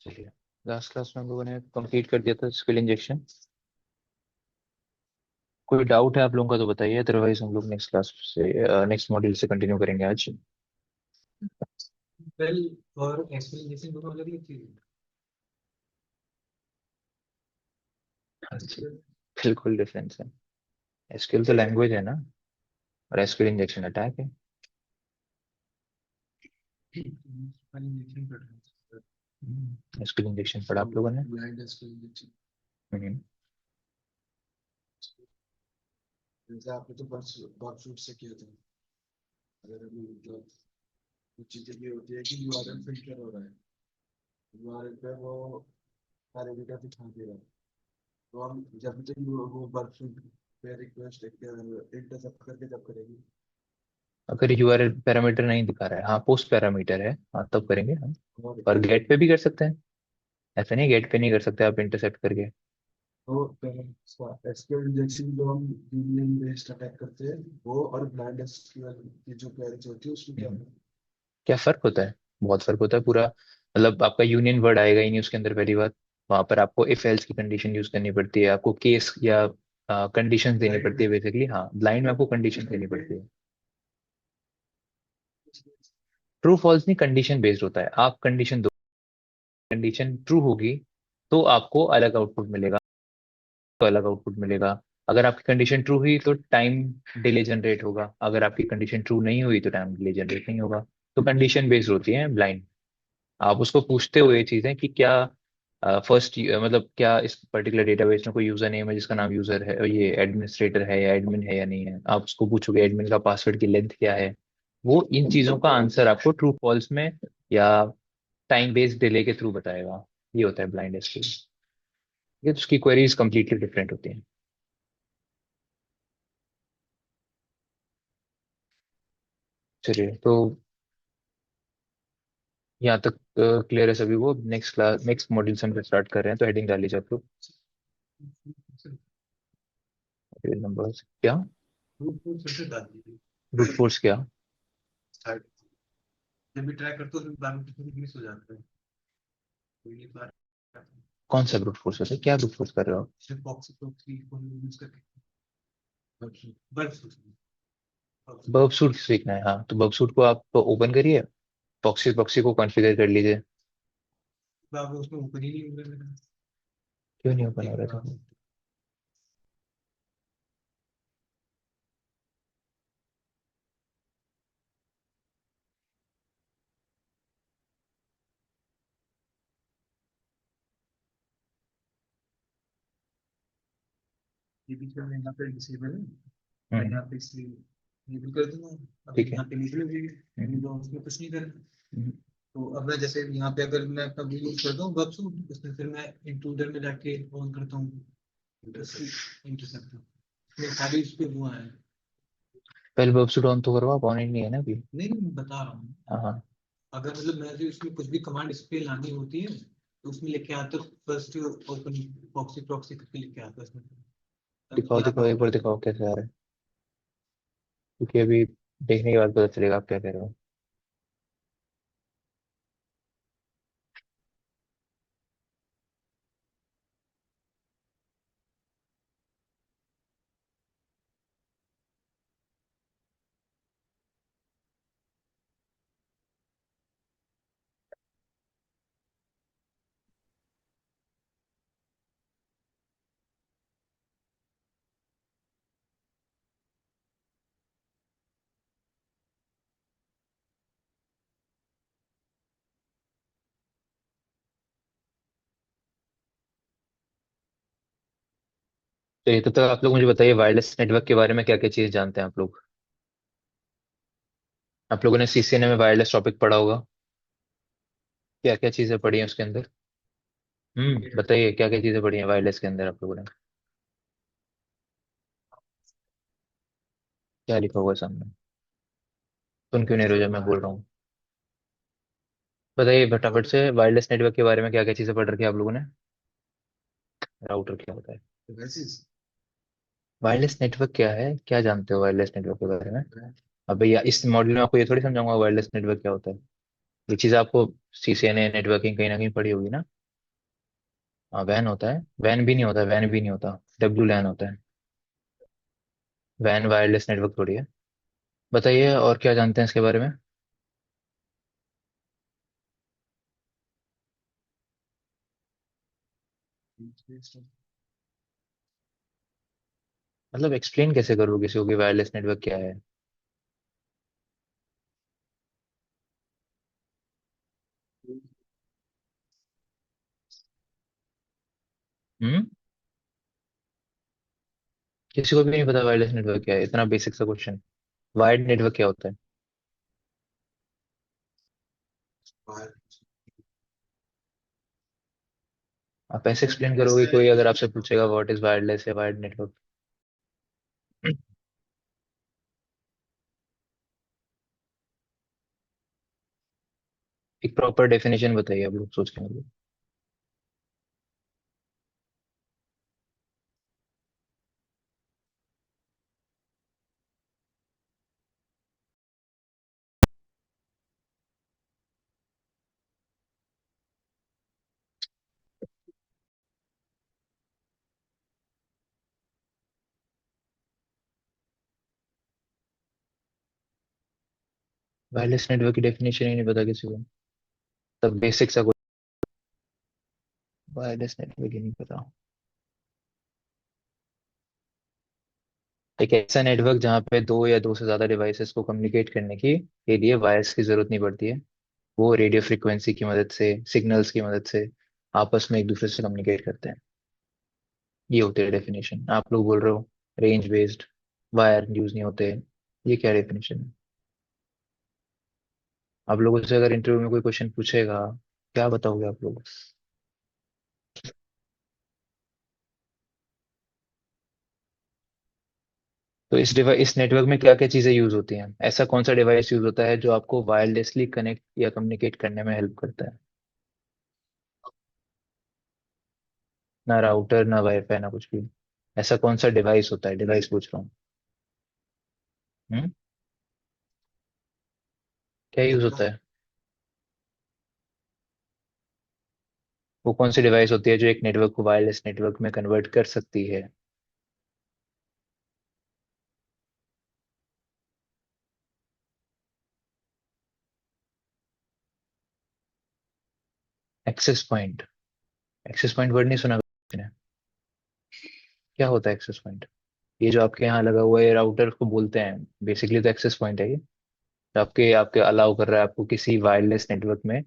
चलिए, last class में हम लोगों ने कंप्लीट कर दिया था स्किल इंजेक्शन। कोई डाउट है आप लोगों का तो बताइए, अदरवाइज हम लोग नेक्स्ट क्लास से नेक्स्ट मॉड्यूल से कंटिन्यू करेंगे आज। वेल और एक्सप्लेनेशन दोनों अलग अलग चीज हाँ जी, है। बिल्कुल डिफरेंस है। एसक्यूएल तो लैंग्वेज है ना, और एसक्यूएल इंजेक्शन अटैक है। इंजेक्शन कर रहे एसक्यूएल इंजेक्शन पढ़ा आप लोगों ने? हैं ब्लाइंड इंजेक्शन। हम्म, जैसे आपने तो बर्ड फ्लू से किया था। अगर अभी मतलब कुछ चीजें ये होती है कि यूआरएल फिल्टर हो रहा है, यूआरएल पे वो सारे डेटा दिखा दे रहा है। तो हम जब तक वो बर्ड फ्लू पे रिक्वेस्ट इंटरसेप्ट करके जब करेंगे। अगर यूआरएल पैरामीटर नहीं दिखा रहा है, हाँ पोस्ट पैरामीटर है, हाँ तब करेंगे हम। और पर गेट पे भी कर सकते हैं, ऐसा नहीं गेट पे नहीं कर सकते आप इंटरसेप्ट करके। तो एसक्यूएल इंजेक्शन जो हम यूनियन बेस्ड अटैक करते हैं वो और ब्लाइंड एसक्यूएल की जो क्वेरीज होती है उसमें क्या हम्म, है? क्या फर्क होता है? बहुत फर्क होता है पूरा। मतलब आपका यूनियन वर्ड आएगा ही नहीं उसके अंदर, पहली बात। वहां पर आपको इफ एल्स की कंडीशन यूज करनी पड़ती है, आपको केस या कंडीशन देनी पड़ती है बेसिकली। हाँ, ब्लाइंड में आपको कंडीशन देनी पड़ती है। ट्रू फॉल्स नहीं, कंडीशन बेस्ड होता है। आप कंडीशन दो, कंडीशन ट्रू होगी तो आपको अलग आउटपुट मिलेगा, तो अलग आउटपुट मिलेगा। अगर आपकी कंडीशन ट्रू हुई तो टाइम डिले जनरेट होगा, अगर आपकी कंडीशन ट्रू नहीं हुई तो टाइम डिले जनरेट नहीं होगा। तो कंडीशन बेस्ड होती है ब्लाइंड। आप उसको पूछते हुए ये चीजें कि क्या फर्स्ट मतलब क्या इस पर्टिकुलर डेटाबेस में कोई यूजर नेम है जिसका नाम यूजर है, और ये एडमिनिस्ट्रेटर है या एडमिन है या नहीं है। आप उसको पूछोगे एडमिन का पासवर्ड की लेंथ क्या है। वो इन चीजों का आंसर आपको ट्रू फॉल्स में या टाइम बेस्ड डिले के थ्रू बताएगा। ये होता है ब्लाइंड एसक्यूएल। ये तो उसकी क्वेरीज कंप्लीटली डिफरेंट होती हैं। चलिए, तो यहाँ तक क्लियर है सभी को। नेक्स्ट क्लास नेक्स्ट मॉड्यूल से हम स्टार्ट कर रहे हैं, तो हेडिंग डाल लीजिए आप लोग। नंबर्स क्या? ग्रुप को फिर से डाल दीजिए। ब्रूट फोर्स क्या? स्टार्ट जब भी ट्राई करते हो तो बाद में मिस हो जाता है। कोई नहीं बात। कौन सा ब्रूट फोर्स होता है? क्या ब्रूट फोर्स कर रहे हो? सिर्फ बॉक्स को 3 को यूज करके बर्फ बर्ब सूट सीखना है, हाँ तो बर्ब सूट को आप ओपन करिए, प्रॉक्सी प्रॉक्सी को कॉन्फ़िगर कर लीजिए। बाबा उसमें ऊपर ही नहीं हो रहा मेरा। क्यों नहीं ओपन हो एक रहा था? बार ये भी क्या यहाँ पे डिसेबल है। मैं हम्म, यहाँ पे इसलिए enable कर दूंगा। अब ठीक है। यहाँ पे निकल होगी। हम्म, तो उसमें कुछ नहीं करना। हम्म, तो अब मैं जैसे यहाँ पे अगर मैं अपना व्यू यूज करता हूँ वेबसूट उसमें फिर मैं इंट्रूडर में जाके ऑन करता हूँ इंटरसेप्ट में खाली उस पे वो है। पहले बर्ब सूट ऑन तो करवाओ, आप ऑन ही नहीं है ना अभी। नहीं नहीं मैं बता रहा हूँ। हाँ हाँ, अगर मतलब मैं जो उसमें कुछ भी कमांड इस पे लानी होती है तो उसमें लिख के आता फर्स्ट ओपन प्रॉक्सी प्रॉक्सी करके लिख के आता है उसमें। अब दिखाओ यहाँ पे दिखाओ, एक बार दिखाओ कैसे आ रहा है, क्योंकि अभी देखने के बाद पता चलेगा आप क्या कह रहे हो। तो ये तब तक आप लोग मुझे बताइए, वायरलेस नेटवर्क के बारे में क्या क्या चीज़ जानते हैं आप लोग? आप लोगों ने सीसीएनए में वायरलेस टॉपिक पढ़ा होगा, क्या क्या चीज़ें पढ़ी हैं उसके अंदर? बताइए क्या क्या चीज़ें पढ़ी हैं वायरलेस के अंदर आप लोगों ने? क्या लिखा होगा सामने? सुन क्यों नहीं रहे हो जब मैं बोल रहा हूँ? बताइए फटाफट से, वायरलेस नेटवर्क के बारे में क्या क्या चीजें पढ़ रखी है आप लोगों ने? राउटर क्या होता है? वैसे वायरलेस नेटवर्क क्या है, क्या जानते हो वायरलेस नेटवर्क के बारे में? अब भैया इस मॉड्यूल में आपको ये थोड़ी समझाऊंगा वायरलेस नेटवर्क क्या होता है। ये चीज आपको सीसीएनए नेटवर्किंग कहीं ना कहीं पढ़ी होगी ना। हाँ वैन होता है, वैन भी नहीं होता, वैन भी नहीं होता, डब्ल्यू लैन होता है। वैन वायरलेस नेटवर्क थोड़ी है। बताइए और क्या जानते हैं इसके बारे में। मतलब एक्सप्लेन कैसे करूँ किसी को कि वायरलेस नेटवर्क क्या है। हम्म। किसी को भी नहीं पता वायरलेस नेटवर्क क्या है, इतना बेसिक सा क्वेश्चन। वायर्ड नेटवर्क क्या होता है? बाहर आप ऐसे एक्सप्लेन करोगे, ऐसे कोई अगर आपसे पूछेगा व्हाट इज वायरलेस या वायर्ड नेटवर्क। एक प्रॉपर डेफिनेशन बताइए आप लोग सोच के मुझे। वायरलेस नेटवर्क की डेफिनेशन ही नहीं पता किसी को, तब बेसिक सा। वायरलेस नेटवर्क ही नहीं पता। एक ऐसा नेटवर्क जहाँ पे दो या दो से ज्यादा डिवाइसेस को कम्युनिकेट करने की के लिए वायर्स की जरूरत नहीं पड़ती है। वो रेडियो फ्रिक्वेंसी की मदद से, सिग्नल्स की मदद से आपस में एक दूसरे से कम्युनिकेट करते हैं। ये होती है डेफिनेशन। आप लोग बोल रहे हो रेंज बेस्ड वायर यूज नहीं होते, ये क्या डेफिनेशन है? आप लोगों से अगर इंटरव्यू में कोई क्वेश्चन पूछेगा, क्या बताओगे आप लोग? तो इस नेटवर्क में क्या क्या चीजें यूज होती हैं? ऐसा कौन सा डिवाइस यूज होता है जो आपको वायरलेसली कनेक्ट या कम्युनिकेट करने में हेल्प करता है? ना राउटर, ना वाईफाई, ना कुछ भी। ऐसा कौन सा डिवाइस होता है, डिवाइस पूछ रहा हूँ। हम्म। क्या यूज होता है? वो कौन सी डिवाइस होती है जो एक नेटवर्क को वायरलेस नेटवर्क में कन्वर्ट कर सकती है? Access point. Access point word नहीं सुना आपने? क्या होता है एक्सेस पॉइंट? ये जो आपके यहाँ लगा हुआ है राउटर को बोलते हैं, बेसिकली तो एक्सेस पॉइंट है ये। जो आपके आपके अलाउ कर रहा है आपको किसी वायरलेस नेटवर्क में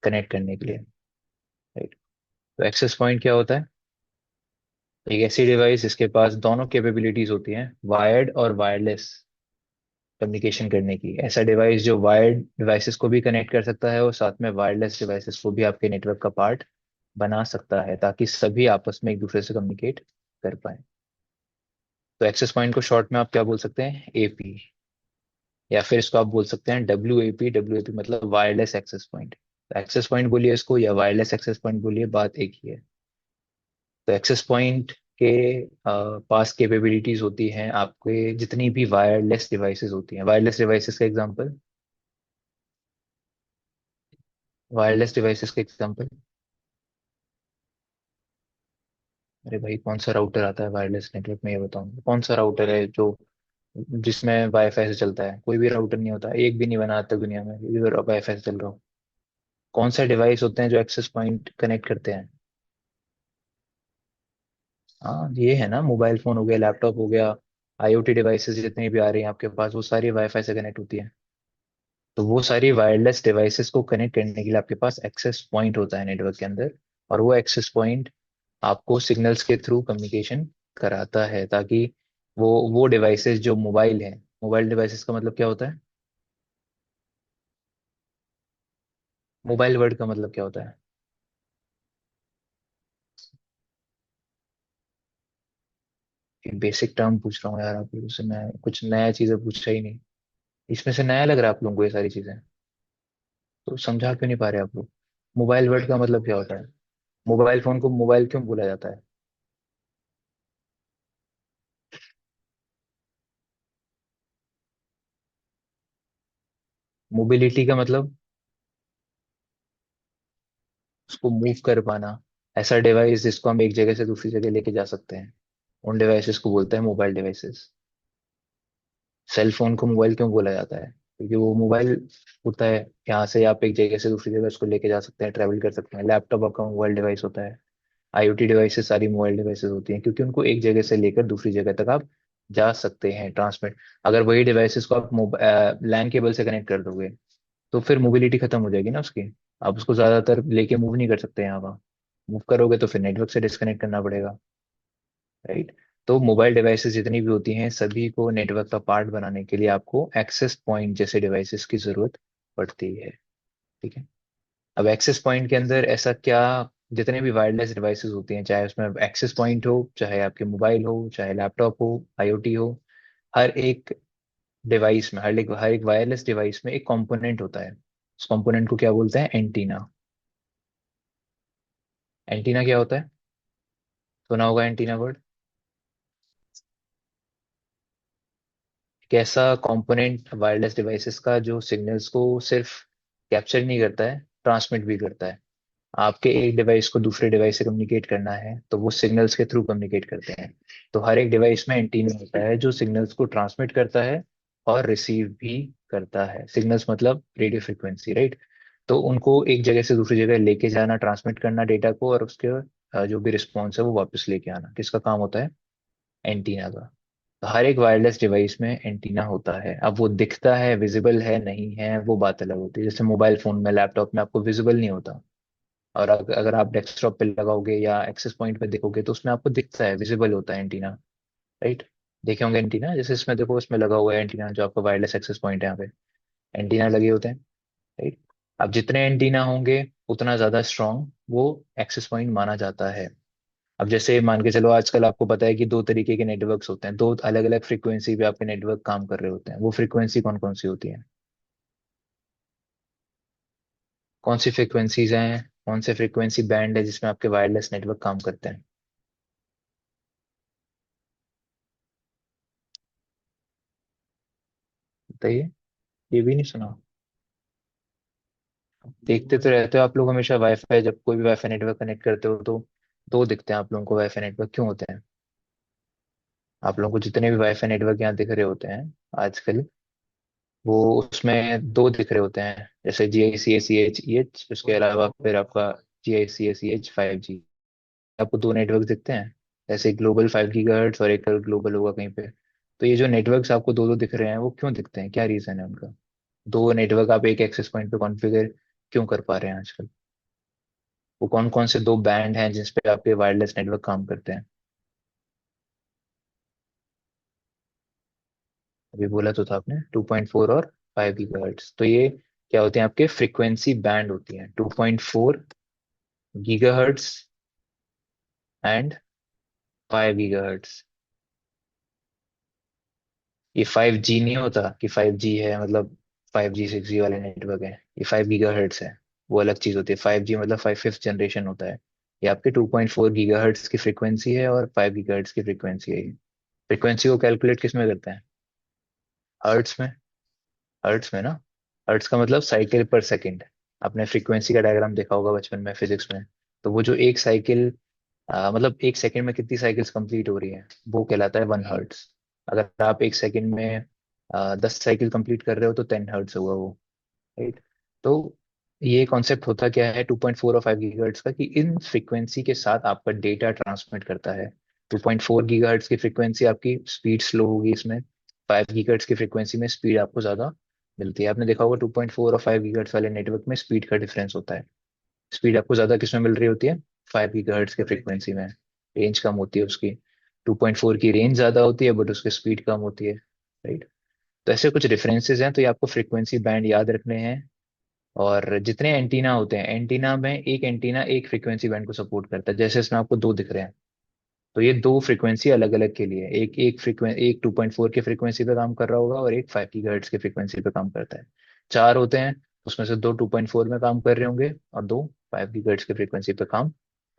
कनेक्ट करने के लिए। राइट। तो एक्सेस पॉइंट क्या होता है? एक ऐसी डिवाइस जिसके पास दोनों कैपेबिलिटीज होती हैं, वायर्ड और वायरलेस कम्युनिकेशन करने की। ऐसा डिवाइस जो वायर्ड डिवाइसेस को भी कनेक्ट कर सकता है और साथ में वायरलेस डिवाइसेस को भी आपके नेटवर्क का पार्ट बना सकता है, ताकि सभी आपस में एक दूसरे से कम्युनिकेट कर पाए। तो एक्सेस पॉइंट को शॉर्ट में आप क्या बोल सकते हैं? एपी। या फिर इसको आप बोल सकते हैं W A P. W A P मतलब wireless access point. Access point बोलिए इसको या वायरलेस एक्सेस पॉइंट बोलिए, बात एक ही है। तो एक्सेस पॉइंट के पास कैपेबिलिटीज होती हैं आपके जितनी भी वायरलेस डिवाइसेस होती हैं। वायरलेस डिवाइसेस का एग्जांपल, वायरलेस डिवाइसेस का एग्जांपल। अरे भाई कौन सा राउटर आता है वायरलेस नेटवर्क में, ये बताओ। कौन सा राउटर है जो जिसमें वाईफाई से चलता है? कोई भी राउटर नहीं होता, एक भी नहीं बना आज तक दुनिया में जो वाईफाई से चल रहा हो। कौन सा डिवाइस होते हैं जो एक्सेस पॉइंट कनेक्ट करते हैं? हाँ ये है ना, मोबाइल फोन हो गया, लैपटॉप हो गया, आईओटी डिवाइसेस जितनी भी आ रही हैं आपके पास, वो सारी वाईफाई से कनेक्ट होती है। तो वो सारी वायरलेस डिवाइसेस को कनेक्ट करने के लिए आपके पास एक्सेस पॉइंट होता है नेटवर्क के अंदर। और वो एक्सेस पॉइंट आपको सिग्नल्स के थ्रू कम्युनिकेशन कराता है, ताकि वो डिवाइसेस जो मोबाइल हैं, मोबाइल डिवाइसेस का मतलब क्या होता है? मोबाइल वर्ड का मतलब क्या होता है? एक बेसिक टर्म पूछ रहा हूँ यार आप लोगों से, मैं कुछ नया चीजें पूछा ही नहीं। इसमें से नया लग रहा है आप लोगों को ये सारी चीजें? तो समझा क्यों नहीं पा रहे आप लोग? मोबाइल वर्ड का मतलब क्या होता है? मोबाइल फोन को मोबाइल क्यों बोला जाता है? मोबिलिटी का मतलब उसको मूव कर पाना। ऐसा डिवाइस जिसको हम एक जगह से दूसरी जगह लेके जा सकते हैं, उन डिवाइसेस को बोलते हैं मोबाइल डिवाइसेस। सेल फोन को मोबाइल क्यों बोला जाता है? क्योंकि वो मोबाइल होता है, यहाँ से आप एक जगह से दूसरी जगह उसको लेके जा सकते हैं, ट्रैवल कर सकते हैं। लैपटॉप आपका मोबाइल डिवाइस होता है। आईओटी डिवाइसेस सारी मोबाइल डिवाइसेस होती हैं, क्योंकि उनको एक जगह से लेकर दूसरी जगह तक आप जा सकते हैं, ट्रांसमिट। अगर वही डिवाइसेस को आप लैन केबल से कनेक्ट कर दोगे, तो फिर मोबिलिटी खत्म हो जाएगी ना उसकी। आप उसको ज्यादातर लेके मूव नहीं कर सकते यहाँ वहाँ। मूव करोगे तो फिर नेटवर्क से डिस्कनेक्ट करना पड़ेगा, राइट? तो मोबाइल डिवाइसेस जितनी भी होती हैं, सभी को नेटवर्क का पार्ट बनाने के लिए आपको एक्सेस पॉइंट जैसे डिवाइसेस की जरूरत पड़ती है। ठीक है। अब एक्सेस पॉइंट के अंदर ऐसा क्या, जितने भी वायरलेस डिवाइसेस होती हैं, चाहे उसमें एक्सेस पॉइंट हो, चाहे आपके मोबाइल हो, चाहे लैपटॉप हो, आईओटी हो, हर एक डिवाइस में, हर एक वायरलेस डिवाइस में एक कंपोनेंट होता है। उस कंपोनेंट को क्या बोलते हैं? एंटीना। एंटीना क्या होता है? सुना होगा एंटीना वर्ड। एक ऐसा कंपोनेंट वायरलेस डिवाइसेस का जो सिग्नल्स को सिर्फ कैप्चर नहीं करता है, ट्रांसमिट भी करता है। आपके एक डिवाइस को दूसरे डिवाइस से कम्युनिकेट करना है तो वो सिग्नल्स के थ्रू कम्युनिकेट करते हैं। तो हर एक डिवाइस में एंटीना होता है जो सिग्नल्स को ट्रांसमिट करता है और रिसीव भी करता है। सिग्नल्स मतलब रेडियो फ्रिक्वेंसी, राइट? तो उनको एक जगह से दूसरी जगह लेके जाना, ट्रांसमिट करना डेटा को, और उसके जो भी रिस्पॉन्स है वो वापस लेके आना, किसका काम होता है? एंटीना का। तो हर एक वायरलेस डिवाइस में एंटीना होता है। अब वो दिखता है, विजिबल है नहीं है, वो बात अलग होती है। जैसे मोबाइल फोन में, लैपटॉप में आपको विजिबल नहीं होता, और अगर आप डेस्कटॉप पे लगाओगे या एक्सेस पॉइंट पे देखोगे तो उसमें आपको दिखता है, विजिबल होता है एंटीना, राइट? देखे होंगे एंटीना, जैसे इसमें देखो, इसमें लगा हुआ है एंटीना, जो आपका वायरलेस एक्सेस पॉइंट है, यहाँ पे एंटीना लगे होते हैं, राइट? अब जितने एंटीना होंगे उतना ज्यादा स्ट्रांग वो एक्सेस पॉइंट माना जाता है। अब जैसे मान के चलो, आजकल आपको पता है कि दो तरीके के नेटवर्क्स होते हैं, दो अलग अलग फ्रीक्वेंसी पे आपके नेटवर्क काम कर रहे होते हैं। वो फ्रीक्वेंसी कौन कौन सी होती है? कौन सी फ्रीक्वेंसीज हैं, कौन से फ्रीक्वेंसी बैंड है जिसमें आपके वायरलेस नेटवर्क काम करते हैं? बताइए। ये भी नहीं सुना? देखते तो रहते हो आप लोग हमेशा वाईफाई, जब कोई भी वाईफाई नेटवर्क कनेक्ट करते हो तो दो दिखते हैं आप लोगों को वाईफाई नेटवर्क, क्यों होते हैं? आप लोगों को जितने भी वाईफाई नेटवर्क यहाँ दिख रहे होते हैं आजकल, वो उसमें दो दिख रहे होते हैं, जैसे GIC ACH EH, उसके अलावा फिर आपका GIC ACH 5G। आपको दो नेटवर्क दिखते हैं, जैसे ग्लोबल 5 GHz और एक ग्लोबल होगा कहीं पे। तो ये जो नेटवर्क्स आपको दो दो दिख रहे हैं, वो क्यों दिखते हैं, क्या रीजन है उनका? दो नेटवर्क आप एक एक्सेस पॉइंट पे कॉन्फ़िगर क्यों कर पा रहे हैं आजकल? वो कौन कौन से दो बैंड हैं जिस पे आपके वायरलेस नेटवर्क काम करते हैं? अभी बोला तो था आपने, 2.4 और 5 GHz। तो ये क्या होते हैं? आपके फ्रीक्वेंसी बैंड होती हैं, 2.4 GHz एंड 5 GHz। ये 5G नहीं होता कि 5G है मतलब 5G 6G वाले नेटवर्क है। ये 5 GHz है, वो अलग चीज होती है। 5G मतलब 5th जनरेशन होता है। ये आपके 2.4 GHz की फ्रीक्वेंसी है और 5 GHz की फ्रीक्वेंसी है। फ्रीक्वेंसी को कैलकुलेट किस में करते हैं? हर्ट्स में। हर्ट्स में ना। हर्ट्स का मतलब साइकिल पर सेकंड। आपने फ्रीक्वेंसी का डायग्राम देखा होगा बचपन में, फिजिक्स में। तो वो जो एक साइकिल, मतलब एक सेकंड में कितनी साइकिल्स कंप्लीट हो रही है, वो कहलाता है 1 हर्ट्स। अगर आप एक सेकंड में 10 साइकिल कंप्लीट कर रहे हो तो 10 हर्ट्स होगा वो, राइट? तो ये कॉन्सेप्ट होता क्या है 2.4 और 5 GHz का, कि इन फ्रीक्वेंसी के साथ आपका डेटा ट्रांसमिट करता है। 2.4 GHz की फ्रीक्वेंसी आपकी स्पीड स्लो होगी इसमें, 5 GHz की फ्रीक्वेंसी में स्पीड आपको ज्यादा मिलती है। आपने देखा होगा 2.4 और 5 GHz वाले नेटवर्क में स्पीड का डिफरेंस होता है। स्पीड आपको ज्यादा किसमें मिल रही होती है? 5 GHz के फ्रीक्वेंसी में। रेंज कम होती है उसकी। 2.4 की रेंज ज्यादा होती है बट उसकी स्पीड कम होती है, राइट? तो ऐसे कुछ डिफरेंसेस हैं, तो ये आपको फ्रीक्वेंसी बैंड याद रखने हैं। और जितने एंटीना होते हैं, एंटीना में एक एंटीना एक फ्रीक्वेंसी बैंड को सपोर्ट करता है। जैसे इसमें आपको दो दिख रहे हैं, तो ये दो फ्रीक्वेंसी अलग अलग के लिए, एक 2.4 के फ्रीक्वेंसी पे काम कर रहा होगा और एक 5 GHz के फ्रीक्वेंसी पे काम करता है। चार होते हैं, उसमें से दो 2.4 में काम कर रहे होंगे और दो 5 GHz के फ्रीक्वेंसी पे काम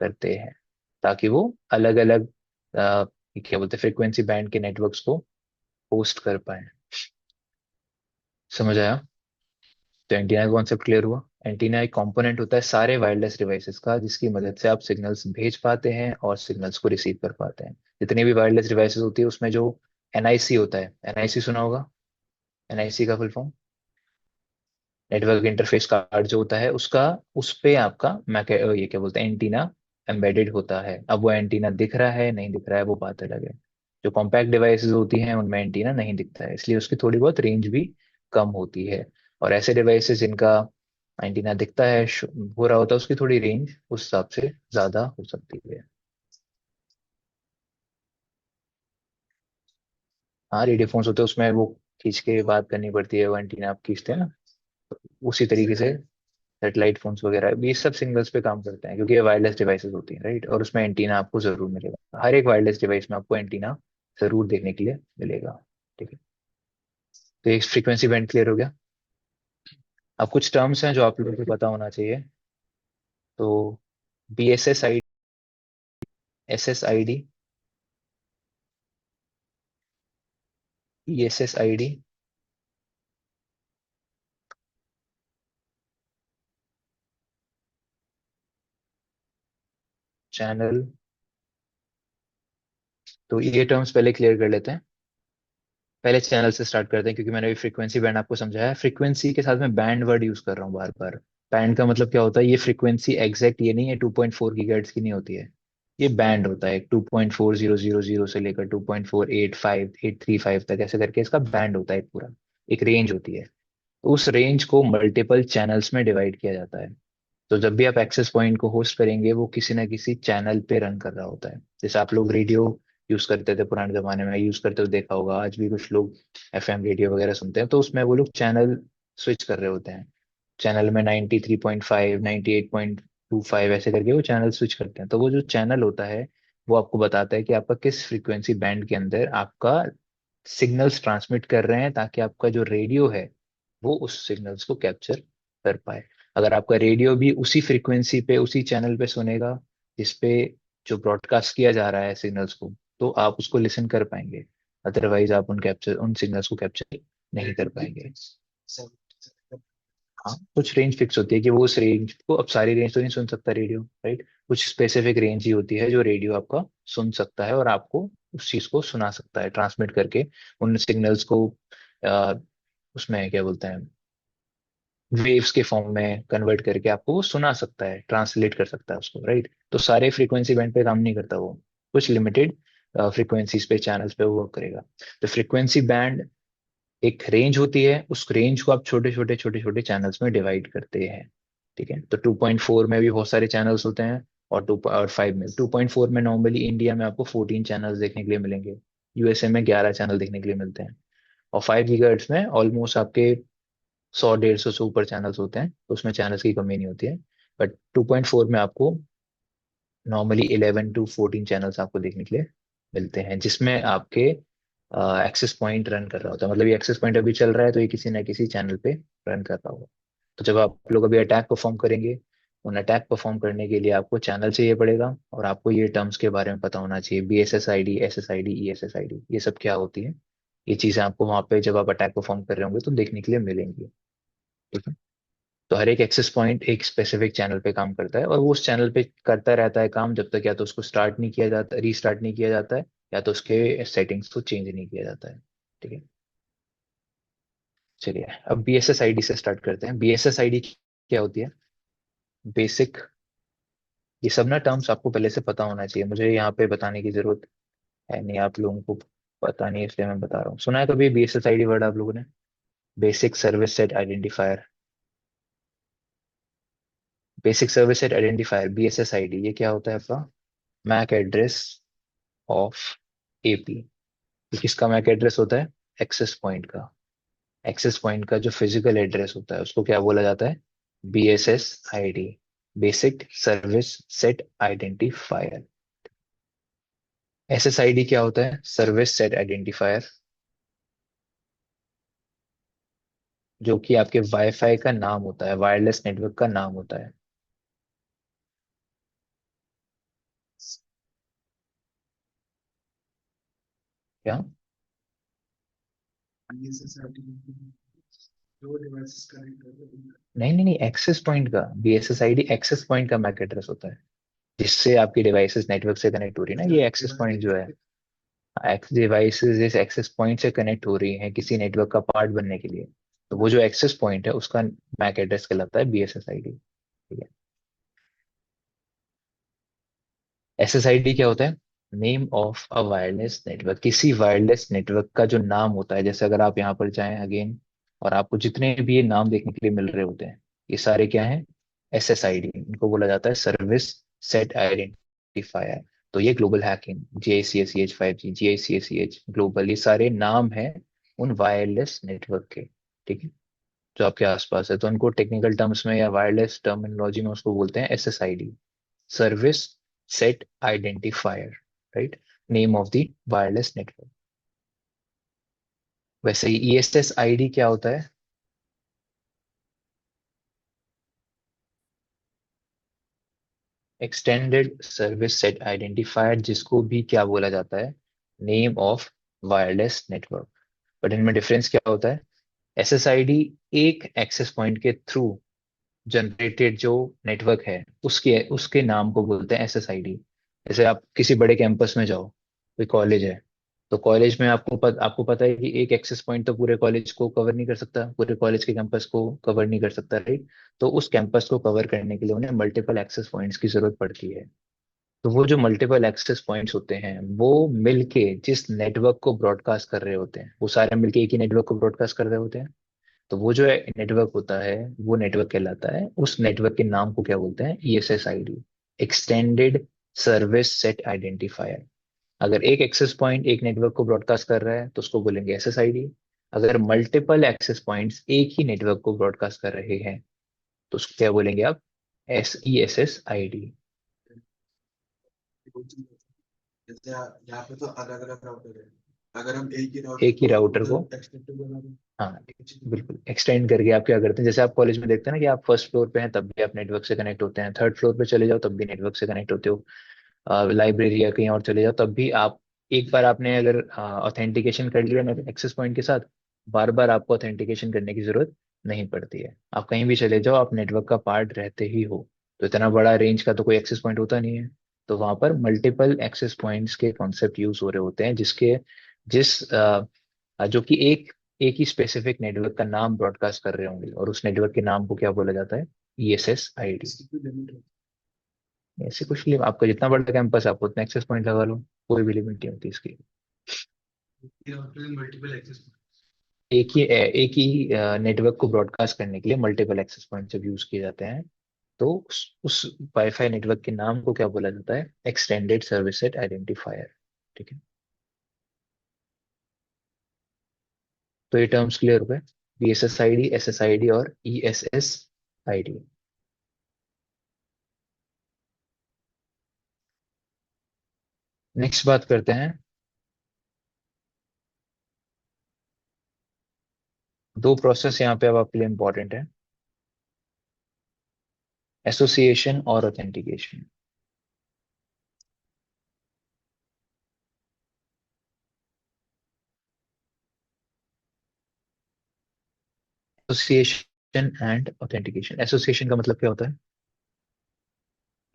करते हैं, ताकि वो अलग अलग क्या बोलते हैं, फ्रीक्वेंसी बैंड के नेटवर्क्स को होस्ट कर पाए। समझ आया? तो एंटीना का कॉन्सेप्ट क्लियर हुआ। एंटीना एक कंपोनेंट होता है सारे वायरलेस डिवाइसेस का, जिसकी मदद से आप सिग्नल्स भेज पाते हैं और सिग्नल्स को रिसीव कर पाते हैं। जितने भी वायरलेस डिवाइसेस होती है उसमें जो एनआईसी होता है, एनआईसी सुना होगा, एनआईसी का full form network interface card जो होता है उसका, उस पे आपका ये क्या बोलते हैं, एंटीना एम्बेडेड होता है। अब वो एंटीना दिख रहा है नहीं दिख रहा है वो बात अलग है। जो कॉम्पैक्ट डिवाइसेस होती हैं उनमें एंटीना नहीं दिखता है, इसलिए उसकी थोड़ी बहुत रेंज भी कम होती है। और ऐसे डिवाइसेस जिनका एंटीना दिखता है, हो रहा होता है, उसकी थोड़ी रेंज उस हिसाब से ज्यादा हो सकती है। हाँ, रेडियो फोन्स होते हैं उसमें वो खींच के बात करनी पड़ती है, वो एंटीना आप खींचते हैं ना, उसी तरीके से सेटेलाइट फोन्स वगैरह भी ये सब सिंगल्स पे काम करते हैं, क्योंकि ये वायरलेस डिवाइसेस होती हैं, राइट। और उसमें एंटीना आपको जरूर मिलेगा, हर एक वायरलेस डिवाइस में आपको एंटीना जरूर देखने के लिए मिलेगा। ठीक है, तो एक फ्रीक्वेंसी बैंड क्लियर हो गया। अब कुछ टर्म्स हैं जो आप लोगों को पता होना चाहिए। तो BSS ID, SSID, ESSID, channel. तो ये टर्म्स पहले क्लियर कर लेते हैं। पहले चैनल से स्टार्ट करते हैं, क्योंकि मैंने अभी फ्रीक्वेंसी बैंड आपको समझाया है। फ्रीक्वेंसी के साथ में बैंड वर्ड यूज कर रहा हूँ बार बार। बैंड का मतलब क्या होता है, ये फ्रीक्वेंसी एग्जैक्ट ये नहीं है, 2.4 गीगाहर्ट्ज की नहीं होती है। ये बैंड होता है 2.4000 से लेकर 2.485 835 तक, ऐसे करके इसका बैंड होता है पूरा, एक रेंज होती है। उस रेंज को मल्टीपल चैनल्स में डिवाइड किया जाता है। तो जब भी आप एक्सेस पॉइंट को होस्ट करेंगे वो किसी ना किसी चैनल पे रन कर रहा होता है। जैसे आप लोग रेडियो यूज करते थे पुराने जमाने में, यूज करते हुए देखा होगा, आज भी कुछ लोग FM रेडियो वगैरह सुनते हैं, तो उसमें वो लोग चैनल स्विच कर रहे होते हैं। चैनल में 93.5 98.25 ऐसे करके वो चैनल स्विच करते हैं। तो वो जो चैनल होता है वो आपको बताता है कि आपका किस फ्रीक्वेंसी बैंड के अंदर आपका सिग्नल्स ट्रांसमिट कर रहे हैं, ताकि आपका जो रेडियो है वो उस सिग्नल्स को कैप्चर कर पाए। अगर आपका रेडियो भी उसी फ्रीक्वेंसी पे उसी चैनल पे सुनेगा जिसपे जो ब्रॉडकास्ट किया जा रहा है सिग्नल्स को, तो आप उसको लिसन कर पाएंगे। अदरवाइज आप उन सिग्नल्स को कैप्चर नहीं कर पाएंगे। हाँ, कुछ रेंज फिक्स होती है कि वो उस रेंज को, अब सारी रेंज तो नहीं सुन सकता रेडियो, राइट। कुछ स्पेसिफिक रेंज ही होती है जो रेडियो आपका सुन सकता है और आपको उस चीज को सुना सकता है, ट्रांसमिट करके उन सिग्नल्स को आ, उसमें क्या बोलते हैं, वेव्स के फॉर्म में कन्वर्ट करके आपको वो सुना सकता है, ट्रांसलेट कर सकता है उसको, राइट। तो सारे फ्रीक्वेंसी बैंड पे काम नहीं करता वो, कुछ लिमिटेड फ्रीक्वेंसीज पे, चैनल्स पे वो वर्क करेगा। तो फ्रीक्वेंसी बैंड एक रेंज होती है, उस रेंज को आप छोटे छोटे चैनल्स में डिवाइड करते हैं। ठीक है, तो 2.4 में भी बहुत सारे चैनल्स होते हैं, और 5 में। 2.4 में नॉर्मली इंडिया में आपको 14 चैनल्स देखने के लिए मिलेंगे, USA में 11 चैनल देखने के लिए मिलते हैं। और 5 GHz में ऑलमोस्ट आपके 100 150 से ऊपर चैनल्स होते हैं, तो उसमें चैनल्स की कमी नहीं होती है। बट 2.4 में आपको नॉर्मली 11 to 14 चैनल्स आपको देखने के लिए मिलते हैं, जिसमें आपके एक्सेस पॉइंट रन कर रहा होता है। मतलब ये एक्सेस पॉइंट अभी चल रहा है तो ये किसी ना किसी चैनल पे रन कर रहा होगा। तो जब आप लोग अभी अटैक परफॉर्म करेंगे, उन अटैक परफॉर्म करने के लिए आपको चैनल चाहिए पड़ेगा, और आपको ये टर्म्स के बारे में पता होना चाहिए, BSSID, SSID, ESSID, ये सब क्या होती है। ये चीजें आपको वहां पे जब आप अटैक परफॉर्म कर रहे होंगे तो देखने के लिए मिलेंगी। ठीक है, तो हर एक एक्सेस पॉइंट एक स्पेसिफिक चैनल पे काम करता है, और वो उस चैनल पे करता रहता है काम जब तक या तो उसको स्टार्ट नहीं किया जाता, रीस्टार्ट नहीं किया जाता है, या तो उसके सेटिंग्स को चेंज नहीं किया जाता है। ठीक है, चलिए अब BSSID से स्टार्ट करते हैं। BSSID क्या होती है, बेसिक। ये सब ना टर्म्स आपको पहले से पता होना चाहिए, मुझे यहाँ पे बताने की जरूरत है नहीं, आप लोगों को पता नहीं इसलिए मैं बता रहा हूँ। सुना है कभी BSSID वर्ड आप लोगों ने, basic service set identifier. Basic service set identifier, BSSID, ये क्या होता है आपका, मैक एड्रेस ऑफ AP। किसका मैक एड्रेस होता है, एक्सेस पॉइंट का। एक्सेस पॉइंट का जो फिजिकल एड्रेस होता है उसको क्या बोला जाता है, BSSID, basic service set identifier. SSID क्या होता है, सर्विस सेट आइडेंटिफायर, जो कि आपके वाईफाई का नाम होता है, वायरलेस नेटवर्क का नाम होता है। क्या, ISSRT दो डिवाइसेस कनेक्ट कर रहे हैं। नहीं नहीं नहीं, एक्सेस पॉइंट का, BSSID एक्सेस पॉइंट का मैक एड्रेस होता है, जिससे आपकी डिवाइसेस नेटवर्क से कनेक्ट हो रही है ना, अच्छा ये एक्सेस पॉइंट जो है। डिवाइस। डिवाइसेस इस एक्सेस पॉइंट से कनेक्ट हो रही हैं किसी नेटवर्क का पार्ट बनने के लिए, तो वो जो एक्सेस पॉइंट है उसका मैक एड्रेस कहलाता है BSSID। ठीक है। SSID क्या होता है? Name of a wireless network, किसी वायरलेस नेटवर्क का जो नाम होता है। जैसे अगर आप यहाँ पर जाएं अगेन, और आपको जितने भी ये नाम देखने के लिए मिल रहे होते हैं, ये सारे क्या हैं? SSID, इनको बोला जाता है सर्विस सेट आइडेंटिफायर। तो ये global hacking, GICSEH 5G, GICSEH global, ये सारे नाम हैं उन वायरलेस नेटवर्क के। ठीक है, जो आपके आसपास है, तो उनको टेक्निकल टर्म्स में या वायरलेस टर्मिनोलॉजी में उसको बोलते हैं SSID, service set identifier, right? Name of the wireless network. वैसे ही ESSID क्या होता है? एक्सटेंडेड सर्विस सेट आइडेंटिफायर, जिसको भी क्या बोला जाता है? Name of wireless network. But इनमें डिफरेंस क्या होता है? SSID एक एक्सेस पॉइंट के थ्रू जनरेटेड जो नेटवर्क है, उसके उसके नाम को बोलते हैं SSID। जैसे आप किसी बड़े कैंपस में जाओ, कोई कॉलेज है, तो कॉलेज में आपको पता है कि एक एक्सेस पॉइंट तो पूरे कॉलेज को कवर नहीं कर सकता, पूरे कॉलेज के कैंपस को कवर नहीं कर सकता, राइट? तो उस कैंपस को कवर करने के लिए उन्हें मल्टीपल एक्सेस पॉइंट्स की जरूरत पड़ती है। तो वो जो मल्टीपल एक्सेस पॉइंट्स होते हैं, वो मिलके जिस नेटवर्क को ब्रॉडकास्ट कर रहे होते हैं, वो सारे मिलके एक ही नेटवर्क को ब्रॉडकास्ट कर रहे होते हैं। तो वो जो नेटवर्क होता है, वो नेटवर्क कहलाता है, उस नेटवर्क के नाम को क्या बोलते हैं? ESSID, extended service set identifier. अगर एक एक्सेस पॉइंट एक नेटवर्क को ब्रॉडकास्ट कर रहा है तो उसको बोलेंगे SSID। अगर मल्टीपल एक्सेस पॉइंट्स एक ही नेटवर्क को ब्रॉडकास्ट कर रहे हैं तो उसको क्या बोलेंगे आप? ESSID। जैसे यहाँ पे तो अलग अलग राउटर है, अगर हम एक ही राउटर एक ही को राउटर को, उधर एक्सटेंड बना दें, हाँ, एक चीज़ बिल्कुल एक्सटेंड करके आप क्या करते हैं, जैसे आप कॉलेज में देखते हैं ना कि आप फर्स्ट फ्लोर पे हैं तब भी आप नेटवर्क से कनेक्ट होते हैं, थर्ड फ्लोर पे चले जाओ तब भी नेटवर्क से कनेक्ट होते हो, लाइब्रेरी या कहीं और चले जाओ तब भी आप, एक बार आपने अगर ऑथेंटिकेशन कर लिया एक्सेस पॉइंट के साथ, बार बार आपको ऑथेंटिकेशन करने की जरूरत नहीं पड़ती है। आप कहीं भी चले जाओ, आप नेटवर्क का पार्ट रहते ही हो। तो इतना बड़ा रेंज का तो कोई एक्सेस पॉइंट होता नहीं है। तो वहां पर मल्टीपल एक्सेस पॉइंट्स के कॉन्सेप्ट यूज हो रहे होते हैं, जिसके जिस जो कि एक ही स्पेसिफिक नेटवर्क का नाम ब्रॉडकास्ट कर रहे होंगे, और उस नेटवर्क के नाम को क्या बोला जाता है? ESSID। इसकी कोई लिमिट है। ऐसे कुछ लिमिट, आपका जितना बड़ा कैंपस है आप उतना एक्सेस पॉइंट लगा लो, कोई भी लिमिट नहीं होती इसकी। Multiple access. एक ही नेटवर्क को ब्रॉडकास्ट करने के लिए मल्टीपल एक्सेस पॉइंट जब यूज किए जाते हैं, तो उस वाईफाई नेटवर्क के नाम को क्या बोला जाता है? Extended service set identifier. ठीक है, तो ये टर्म्स क्लियर हो गए, BSSID, SSID और ESSID। नेक्स्ट बात करते हैं, दो प्रोसेस यहाँ पे अब आपके लिए इंपॉर्टेंट है, एसोसिएशन और authentication. Association and authentication. Association का मतलब क्या होता है?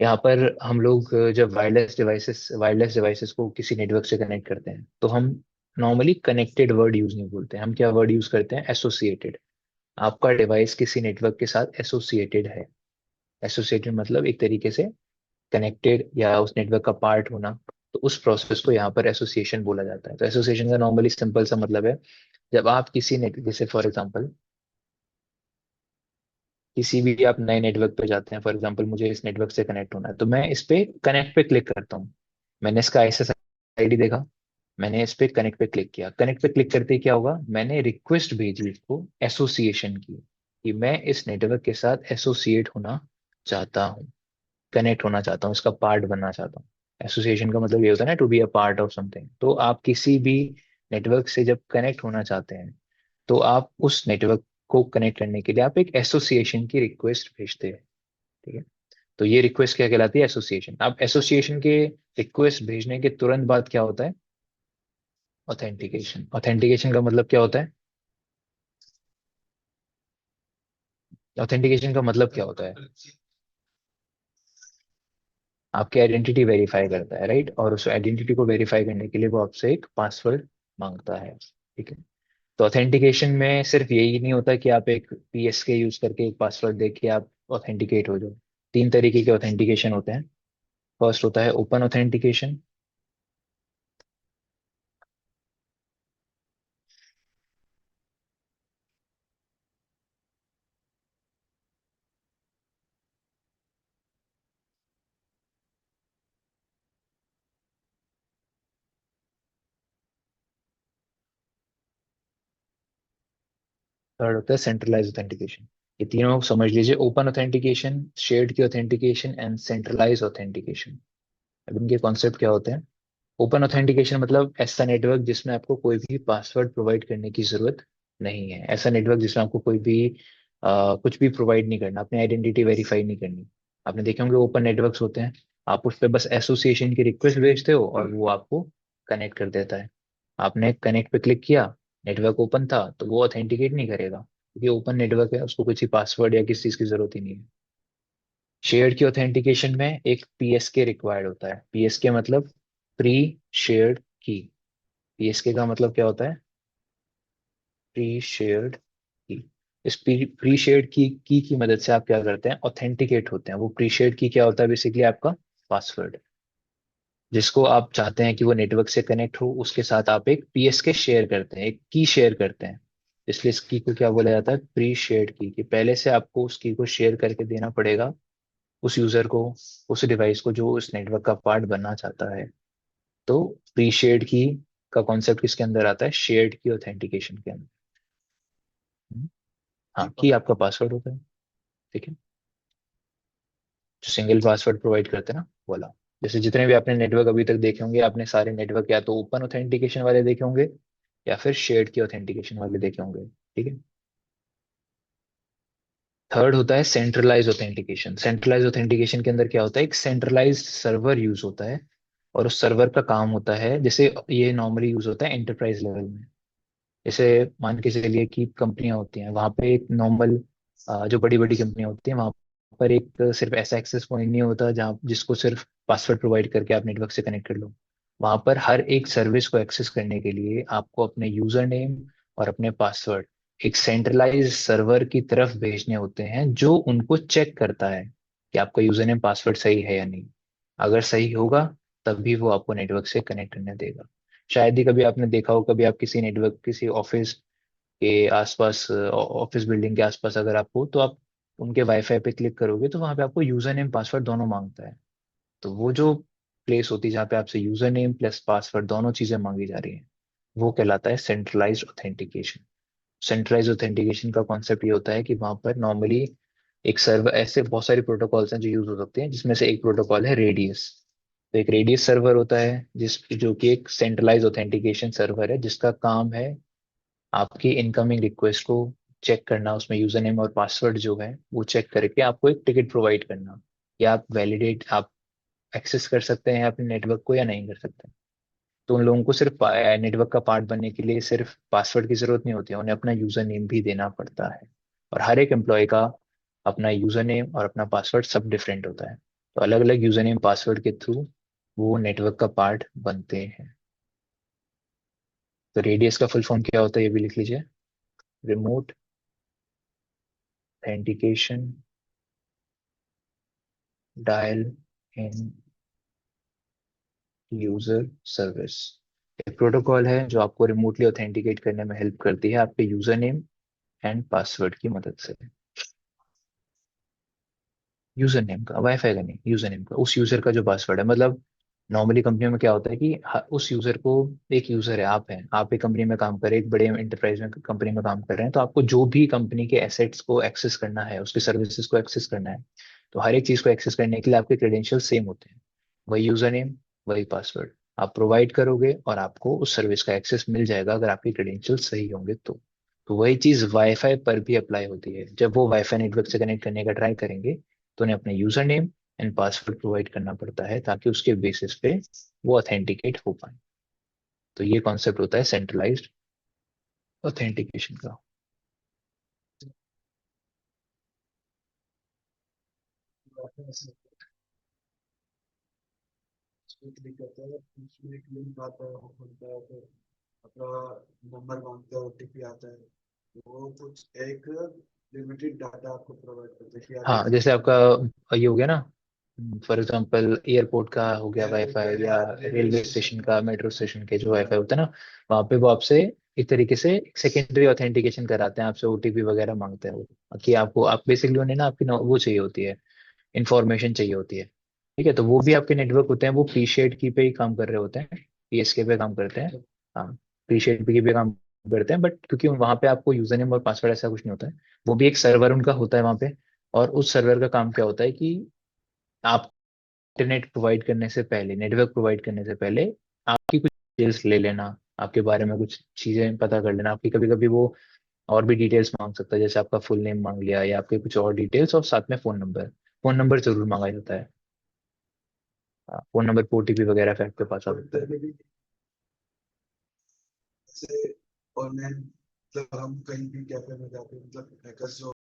यहाँ पर हम लोग जब वायरलेस डिवाइसेस को किसी नेटवर्क से कनेक्ट करते हैं, तो हम नॉर्मली कनेक्टेड वर्ड यूज नहीं बोलते हैं, हम क्या वर्ड यूज करते हैं? एसोसिएटेड। आपका डिवाइस किसी नेटवर्क के साथ एसोसिएटेड है। एसोसिएटेड मतलब एक तरीके से कनेक्टेड या उस नेटवर्क का पार्ट होना। तो उस प्रोसेस को यहाँ पर एसोसिएशन बोला जाता है। तो एसोसिएशन का नॉर्मली सिंपल सा मतलब है, जब आप किसी नेट, जैसे फॉर एग्जांपल किसी भी आप नए नेटवर्क पे जाते हैं, फॉर एग्जांपल मुझे इस नेटवर्क से कनेक्ट होना है, तो मैं इस पे कनेक्ट पे क्लिक करता हूँ। मैंने इसका SSID देखा, मैंने इस पे कनेक्ट पे क्लिक किया, कनेक्ट पे क्लिक करते ही क्या होगा? मैंने रिक्वेस्ट भेजी इसको एसोसिएशन की, कि मैं इस नेटवर्क के साथ एसोसिएट होना चाहता हूँ, कनेक्ट होना चाहता हूँ, इसका पार्ट बनना चाहता हूँ। एसोसिएशन का मतलब ये होता है ना, to be a part of something. तो आप किसी भी नेटवर्क से जब कनेक्ट होना चाहते हैं, तो आप उस नेटवर्क को कनेक्ट करने के लिए आप एक एसोसिएशन की रिक्वेस्ट भेजते हैं। ठीक है, तो ये रिक्वेस्ट क्या कहलाती है? एसोसिएशन। अब एसोसिएशन के रिक्वेस्ट भेजने के तुरंत बाद क्या होता है? ऑथेंटिकेशन। ऑथेंटिकेशन का मतलब क्या होता है? ऑथेंटिकेशन का मतलब क्या होता है? आपकी आइडेंटिटी वेरीफाई करता है, राइट, और उस आइडेंटिटी को वेरीफाई करने के लिए वो आपसे एक पासवर्ड मांगता है, ठीक है। तो ऑथेंटिकेशन में सिर्फ यही नहीं होता कि आप एक पीएसके यूज करके एक पासवर्ड दे के आप ऑथेंटिकेट हो जाओ। तीन तरीके के ऑथेंटिकेशन होते हैं। फर्स्ट होता है ओपन ऑथेंटिकेशन। थर्ड होता है सेंट्रलाइज ऑथेंटिकेशन। ये तीनों समझ लीजिए, ओपन ऑथेंटिकेशन, शेयर्ड की ऑथेंटिकेशन एंड सेंट्रलाइज ऑथेंटिकेशन। अब इनके कॉन्सेप्ट क्या होते हैं? ओपन ऑथेंटिकेशन मतलब ऐसा नेटवर्क जिसमें आपको कोई भी पासवर्ड प्रोवाइड करने की जरूरत नहीं है। ऐसा नेटवर्क जिसमें आपको कोई भी कुछ भी प्रोवाइड नहीं करना, अपनी आइडेंटिटी वेरीफाई नहीं करनी। आपने देखे होंगे ओपन नेटवर्क्स होते हैं, आप उस पर बस एसोसिएशन की रिक्वेस्ट भेजते हो और वो आपको कनेक्ट कर देता है। आपने कनेक्ट पे क्लिक किया, नेटवर्क ओपन था, तो वो ऑथेंटिकेट नहीं करेगा क्योंकि ओपन नेटवर्क है, उसको कुछ ही पासवर्ड या किसी चीज की जरूरत ही नहीं है। शेयर्ड की ऑथेंटिकेशन में एक पीएसके रिक्वायर्ड होता है। पीएसके मतलब प्री शेयर्ड की। पीएसके का मतलब क्या होता है? प्री शेयर्ड की। इस प्री शेयर्ड की मदद से आप क्या करते हैं? ऑथेंटिकेट होते हैं। वो प्री शेयर्ड की क्या होता है? बेसिकली आपका पासवर्ड, जिसको आप चाहते हैं कि वो नेटवर्क से कनेक्ट हो, उसके साथ आप एक पीएसके शेयर करते हैं, एक की शेयर करते हैं। इसलिए इस की को क्या बोला जाता है? प्री शेयर्ड की। कि पहले से आपको उस की को शेयर करके देना पड़ेगा उस यूजर को, उस डिवाइस को जो उस नेटवर्क का पार्ट बनना चाहता है। तो प्री शेयर्ड की का कॉन्सेप्ट किसके अंदर आता है? शेयर्ड की ऑथेंटिकेशन के अंदर। हम्म, हाँ, की आपका पासवर्ड होता है, ठीक है, जो सिंगल पासवर्ड प्रोवाइड करते हैं ना वाला। जैसे जितने भी आपने नेटवर्क अभी तक देखे होंगे, आपने सारे नेटवर्क या तो ओपन ऑथेंटिकेशन वाले देखे होंगे या फिर शेयर्ड की ऑथेंटिकेशन वाले देखे होंगे, ठीक है। थर्ड होता है सेंट्रलाइज ऑथेंटिकेशन। सेंट्रलाइज ऑथेंटिकेशन के अंदर क्या होता है? एक सेंट्रलाइज सर्वर यूज होता है, और उस सर्वर का काम होता है, जैसे ये नॉर्मली यूज होता है एंटरप्राइज लेवल में। जैसे मान के चलिए कि कंपनियां होती हैं, वहां पे एक नॉर्मल जो बड़ी बड़ी कंपनियां होती हैं, वहां पर एक सिर्फ ऐसा एक्सेस पॉइंट नहीं होता जहाँ जिसको सिर्फ पासवर्ड प्रोवाइड करके आप नेटवर्क से कनेक्ट कर लो। वहां पर हर एक सर्विस को एक्सेस करने के लिए आपको अपने यूजर नेम और अपने पासवर्ड एक सेंट्रलाइज सर्वर की तरफ भेजने होते हैं, जो उनको चेक करता है कि आपका यूजर नेम पासवर्ड सही है या नहीं। अगर सही होगा तभी वो आपको नेटवर्क से कनेक्ट करने देगा। शायद ही कभी आपने देखा हो, कभी आप किसी नेटवर्क, किसी ऑफिस के आसपास, ऑफिस बिल्डिंग के आसपास अगर आप हो, तो आप उनके वाईफाई पे क्लिक करोगे तो वहां पे आपको यूजर नेम पासवर्ड दोनों मांगता है। तो वो जो प्लेस होती है जहाँ पे आपसे यूजर नेम प्लस पासवर्ड दोनों चीजें मांगी जा रही हैं, वो कहलाता है सेंट्रलाइज्ड ऑथेंटिकेशन। सेंट्रलाइज्ड ऑथेंटिकेशन का कॉन्सेप्ट ये होता है कि वहां पर नॉर्मली एक सर्वर, ऐसे बहुत सारे प्रोटोकॉल्स हैं जो यूज हो सकते हैं, जिसमें से एक प्रोटोकॉल है रेडियस। तो एक रेडियस सर्वर होता है जिस जो कि एक सेंट्रलाइज ऑथेंटिकेशन सर्वर है, जिसका काम है आपकी इनकमिंग रिक्वेस्ट को चेक करना, उसमें यूजर नेम और पासवर्ड जो है वो चेक करके आपको एक टिकट प्रोवाइड करना, या आप वैलिडेट, आप एक्सेस कर सकते हैं अपने नेटवर्क को या नहीं कर सकते। तो उन लोगों को सिर्फ नेटवर्क का पार्ट बनने के लिए सिर्फ पासवर्ड की जरूरत नहीं होती है, उन्हें अपना यूजर नेम भी देना पड़ता है। और हर एक एम्प्लॉय का अपना यूजर नेम और अपना पासवर्ड सब डिफरेंट होता है। तो अलग अलग यूजर नेम पासवर्ड के थ्रू वो नेटवर्क का पार्ट बनते हैं। तो रेडियस का फुल फॉर्म क्या होता है ये भी लिख लीजिए। Remote authentication dial in user service. एक प्रोटोकॉल है जो आपको रिमोटली ऑथेंटिकेट करने में हेल्प करती है आपके यूजर नेम एंड पासवर्ड की मदद से। यूजर नेम का, वाईफाई का नहीं, यूजर नेम का, उस यूजर का जो पासवर्ड है। मतलब नॉर्मली कंपनियों में क्या होता है कि उस यूजर को, एक यूजर है, आप हैं, आप एक कंपनी में काम कर रहे हैं, एक बड़े एंटरप्राइज में कंपनी में काम कर रहे हैं, तो आपको जो भी कंपनी के एसेट्स को एक्सेस करना है, उसके सर्विसेज को एक्सेस करना है, तो हर एक चीज को एक्सेस करने के लिए आपके क्रेडेंशियल सेम होते हैं। वही यूजर नेम, वही पासवर्ड आप प्रोवाइड करोगे और आपको उस सर्विस का एक्सेस मिल जाएगा, अगर आपके क्रेडेंशियल सही होंगे तो वही चीज वाईफाई पर भी अप्लाई होती है। जब वो वाईफाई नेटवर्क से कनेक्ट करने का ट्राई करेंगे, तो उन्हें अपने user name and password provide करना पड़ता है, ताकि उसके बेसिस पे वो ऑथेंटिकेट हो पाए। तो ये कॉन्सेप्ट होता है सेंट्रलाइज्ड ऑथेंटिकेशन का। ऐसे उसमें क्लिक करते हैं, उसमें एक लिंक आता है, वो खुलता है, फिर अपना नंबर मांगता है, ओटीपी आता है। तो वो कुछ एक लिमिटेड डाटा आपको प्रोवाइड करते हैं कि आप हाँ, इतना जैसे डाटा। आपका ये हो गया ना, फॉर एग्जांपल एयरपोर्ट का हो गया वाईफाई, या रेलवे रेलवे स्टेशन स्टेशन का। का, मेट्रो स्टेशन के जो वाईफाई होता है ना, वहाँ पे वो आपसे एक तरीके से सेकेंडरी ऑथेंटिकेशन कराते हैं, आपसे ओटीपी वगैरह मांगते हैं वो, कि आपको आप बेसिकली उन्हें ना आपकी वो चाहिए होती है, इंफॉर्मेशन चाहिए होती है। ठीक है, तो वो भी आपके नेटवर्क होते हैं, वो प्रीशेड की पे ही काम कर रहे होते हैं, पीएसके पे काम करते हैं। हाँ, प्रीशेड की पे काम करते हैं, बट क्योंकि वहाँ पे आपको यूजर नेम और पासवर्ड ऐसा कुछ नहीं होता है, वो भी एक सर्वर उनका होता है वहाँ पे। और उस सर्वर का काम क्या होता है कि आप इंटरनेट प्रोवाइड करने से पहले, नेटवर्क प्रोवाइड करने से पहले आपकी कुछ डिटेल्स ले लेना, आपके बारे में कुछ चीजें पता कर लेना। आपकी कभी कभी वो और भी डिटेल्स मांग सकता है, जैसे आपका फुल नेम मांग लिया, या आपके कुछ और डिटेल्स, और साथ में फोन नंबर जरूर मांगा जाता है। फोन नंबर पे ओटीपी वगैरह फिर आपके पास आ सकता है। पहले भी जैसे ऑनलाइन, मतलब हम कहीं भी कैफे में जाते हैं, मतलब हैकर्स जो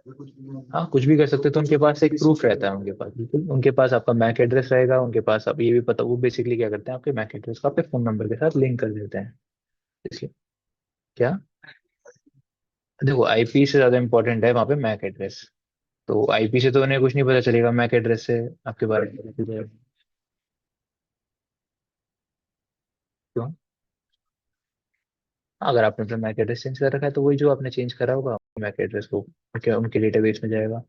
वो कुछ भी हाँ, कुछ भी कर तो सकते हैं, तो कुछ उनके पास ओटीपी एक प्रूफ सिक्योर रहता है, होता उनके है। पास बिल्कुल, उनके पास आपका मैक एड्रेस रहेगा, उनके पास अब ये भी पता, वो बेसिकली क्या करते हैं, आपके मैक एड्रेस को आपके फोन नंबर के साथ लिंक कर देते हैं। इसलिए क्या, देखो आईपी से ज्यादा इंपॉर्टेंट है वहाँ पे मैक एड्रेस। तो आईपी से तो उन्हें कुछ नहीं पता चलेगा, मैक एड्रेस से आपके बारे में पता चलेगा। क्यों? हाँ, अगर आपने अपना मैक एड्रेस चेंज कर रखा है, तो वही जो आपने चेंज करा होगा मैक एड्रेस को उनके उनके डेटाबेस में जाएगा।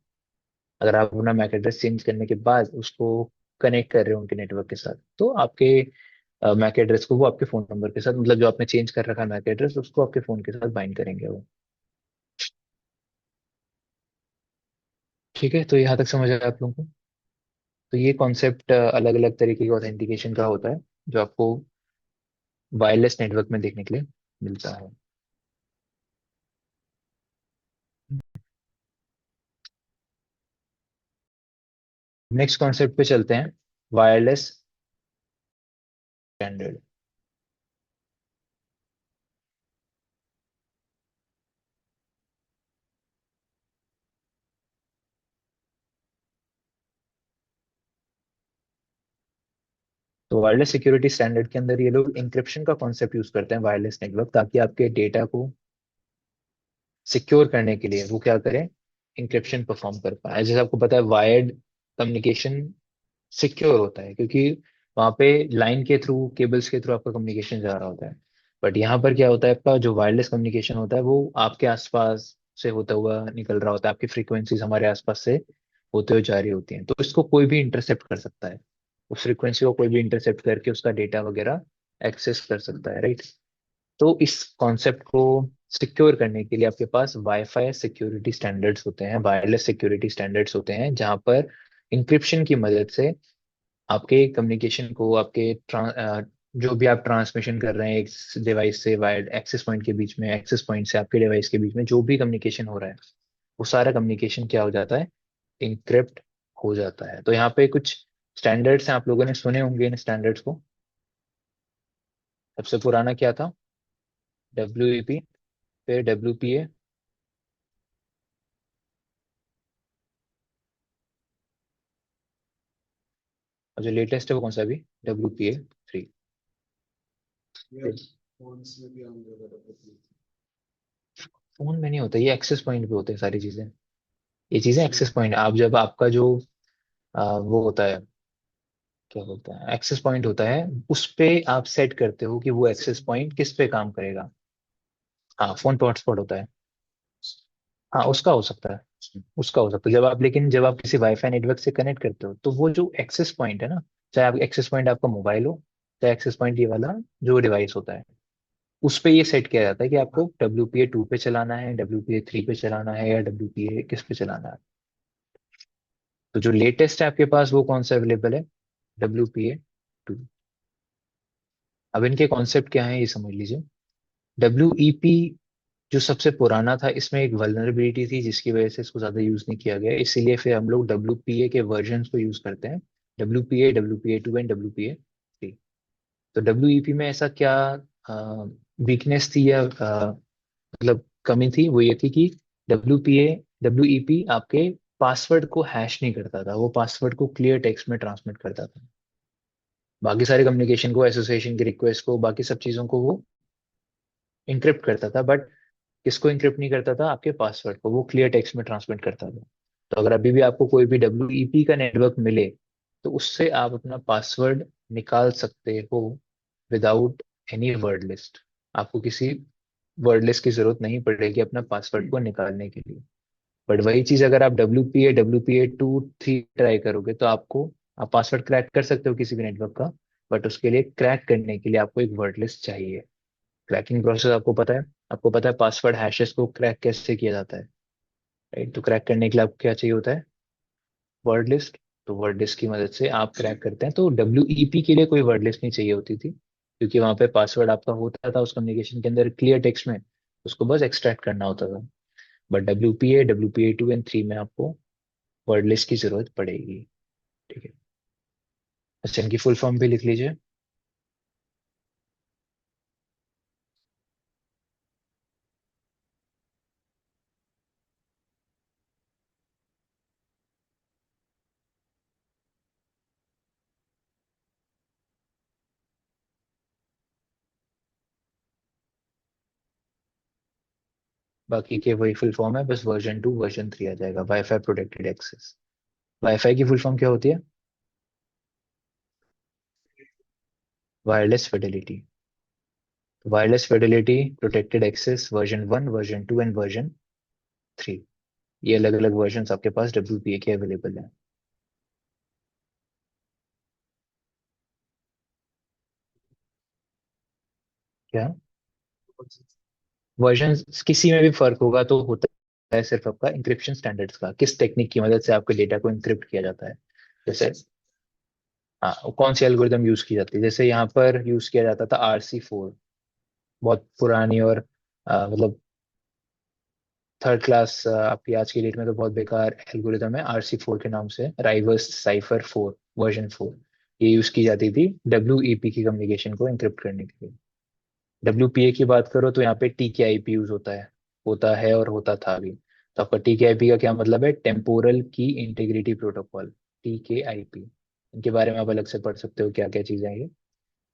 अगर आप अपना मैक एड्रेस चेंज करने के बाद उसको कनेक्ट कर रहे हो उनके नेटवर्क के साथ, तो आपके मैक एड्रेस को वो आपके फोन नंबर के साथ, मतलब जो आपने चेंज कर रखा है मैक एड्रेस, उसको आपके फोन के साथ बाइंड करेंगे वो। ठीक है, तो यहाँ तक समझ आया आप लोगों को? तो ये कॉन्सेप्ट अलग अलग तरीके के ऑथेंटिकेशन का होता है, जो आपको वायरलेस नेटवर्क में देखने के लिए मिलता है। नेक्स्ट कॉन्सेप्ट पे चलते हैं, वायरलेस स्टैंडर्ड। तो वायरलेस सिक्योरिटी स्टैंडर्ड के अंदर ये लोग इंक्रिप्शन का कॉन्सेप्ट यूज करते हैं वायरलेस नेटवर्क, ताकि आपके डेटा को सिक्योर करने के लिए वो क्या करें, इंक्रिप्शन परफॉर्म कर पाए। जैसे आपको पता है, वायर्ड कम्युनिकेशन सिक्योर होता है, क्योंकि वहां पे लाइन के थ्रू, केबल्स के थ्रू आपका कम्युनिकेशन जा रहा होता है। बट यहाँ पर क्या होता है, आपका जो वायरलेस कम्युनिकेशन होता है वो आपके आसपास से होता हुआ निकल रहा होता है, आपकी फ्रीक्वेंसीज हमारे आसपास से होते हुए जा रही होती हैं, तो इसको कोई भी इंटरसेप्ट कर सकता है। उस फ्रीक्वेंसी को कोई भी इंटरसेप्ट करके उसका डेटा वगैरह एक्सेस कर सकता है, राइट। तो इस कॉन्सेप्ट को सिक्योर करने के लिए आपके पास वाईफाई सिक्योरिटी स्टैंडर्ड्स होते हैं, वायरलेस सिक्योरिटी स्टैंडर्ड्स होते हैं, जहां पर इंक्रिप्शन की मदद से आपके कम्युनिकेशन को, जो भी आप ट्रांसमिशन कर रहे हैं एक डिवाइस से वायर्ड एक्सेस पॉइंट के बीच में, एक्सेस पॉइंट से आपके डिवाइस के बीच में जो भी कम्युनिकेशन हो रहा है, वो सारा कम्युनिकेशन क्या हो जाता है, इंक्रिप्ट हो जाता है। तो यहाँ पे कुछ स्टैंडर्ड्स हैं, आप लोगों ने सुने होंगे इन स्टैंडर्ड्स को। सबसे पुराना क्या था, WEP, फिर WPA, और जो लेटेस्ट है वो कौन सा, अभी WPA 3। ये फोन्स में भी आने लगा था। फोन में नहीं होता, ये एक्सेस पॉइंट पे होते हैं सारी चीजें। ये चीजें एक्सेस पॉइंट, आप जब आपका जो वो होता है, क्या बोलते हैं, एक्सेस पॉइंट होता है, उस पे आप सेट करते हो कि वो एक्सेस पॉइंट किस पे काम करेगा। हाँ, फोन पे हॉटस्पॉट होता है। हाँ, उसका हो सकता है, उसका हो सकता है, जब आप किसी वाईफाई नेटवर्क से कनेक्ट करते हो, तो वो जो एक्सेस पॉइंट है ना, चाहे आप एक्सेस पॉइंट आपका मोबाइल हो, चाहे एक्सेस पॉइंट ये वाला जो डिवाइस होता है, उस पे ये सेट किया जाता है कि आपको WPA 2 पे चलाना है, WPA 3 पे चलाना है, या WPA किस पे चलाना है। तो जो लेटेस्ट है आपके पास वो कौन सा अवेलेबल है, WPA 2। अब इनके कॉन्सेप्ट क्या है ये समझ लीजिए। WEP जो सबसे पुराना था, इसमें एक वल्नरेबिलिटी थी जिसकी वजह से इसको ज्यादा यूज नहीं किया गया, इसीलिए फिर हम लोग WPA के वर्जन को यूज करते हैं, WPA 2 एंड WPA 3। तो WEP में ऐसा क्या वीकनेस थी, या मतलब कमी थी, वो ये थी कि WPA WEP आपके पासवर्ड को हैश नहीं करता था, वो पासवर्ड को क्लियर टेक्स्ट में ट्रांसमिट करता था। बाकी सारे कम्युनिकेशन को, एसोसिएशन की रिक्वेस्ट को, बाकी सब चीजों को वो इंक्रिप्ट करता था, बट किसको इंक्रिप्ट नहीं करता था? आपके पासवर्ड को, वो क्लियर टेक्स्ट में ट्रांसमिट करता था। तो अगर अभी भी आपको कोई भी WEP का नेटवर्क मिले, तो उससे आप अपना पासवर्ड निकाल सकते हो विदाउट एनी वर्ड लिस्ट। आपको किसी वर्ड लिस्ट की जरूरत नहीं पड़ेगी अपना पासवर्ड को निकालने के लिए। बट वही चीज अगर आप WPA 2 3 ट्राई करोगे, तो आप पासवर्ड क्रैक कर सकते हो किसी भी नेटवर्क का, बट उसके लिए क्रैक करने के लिए आपको एक वर्ड लिस्ट चाहिए। क्रैकिंग प्रोसेस आपको पता है? आपको पता है पासवर्ड हैशेस को क्रैक कैसे किया जाता है, राइट? तो क्रैक करने के लिए आपको क्या चाहिए होता है? Word list. तो वर्ड लिस्ट की मदद से आप क्रैक करते हैं। तो WEP के लिए कोई वर्ड लिस्ट नहीं चाहिए होती थी, क्योंकि वहां पे पासवर्ड आपका होता था उस कम्युनिकेशन के अंदर क्लियर टेक्स्ट में, उसको बस एक्सट्रैक्ट करना होता था। बट WPA 2 and 3 में आपको वर्ड लिस्ट की जरूरत पड़ेगी। ठीक है। अच्छा, इनकी फुल फॉर्म भी लिख लीजिए। बाकी के वही फुल फॉर्म है, बस वर्जन 2 वर्जन 3 आ जाएगा। WiFi protected access. वाईफाई की फुल फॉर्म क्या होती है? Wireless fidelity. Wireless fidelity protected access version 1, version 2 and version 3। ये अलग अलग वर्जन आपके पास WPA के अवेलेबल है। क्या? वर्जन किसी में भी फर्क होगा तो होता है सिर्फ आपका इंक्रिप्शन स्टैंडर्ड्स का, किस टेक्निक की मदद से आपके डेटा को इंक्रिप्ट किया जाता है। जैसे, हाँ, वो कौन सी एल्गोरिदम यूज की जाती है? जैसे यहाँ पर यूज किया जाता था RC4। बहुत पुरानी और मतलब थर्ड क्लास, आपकी आज की डेट में तो बहुत बेकार एल्गोरिदम है। RC4 के नाम से, राइवर्स साइफर 4 वर्जन 4। ये यूज की जाती थी WEP की कम्युनिकेशन को इंक्रिप्ट करने के लिए। WPA की बात करो तो यहाँ पे TKIP यूज होता है और होता था भी। तो आपका TKIP का क्या मतलब है? टेम्पोरल की इंटीग्रिटी प्रोटोकॉल, TKIP। इनके बारे में आप अलग से पढ़ सकते हो क्या क्या चीजें हैं ये।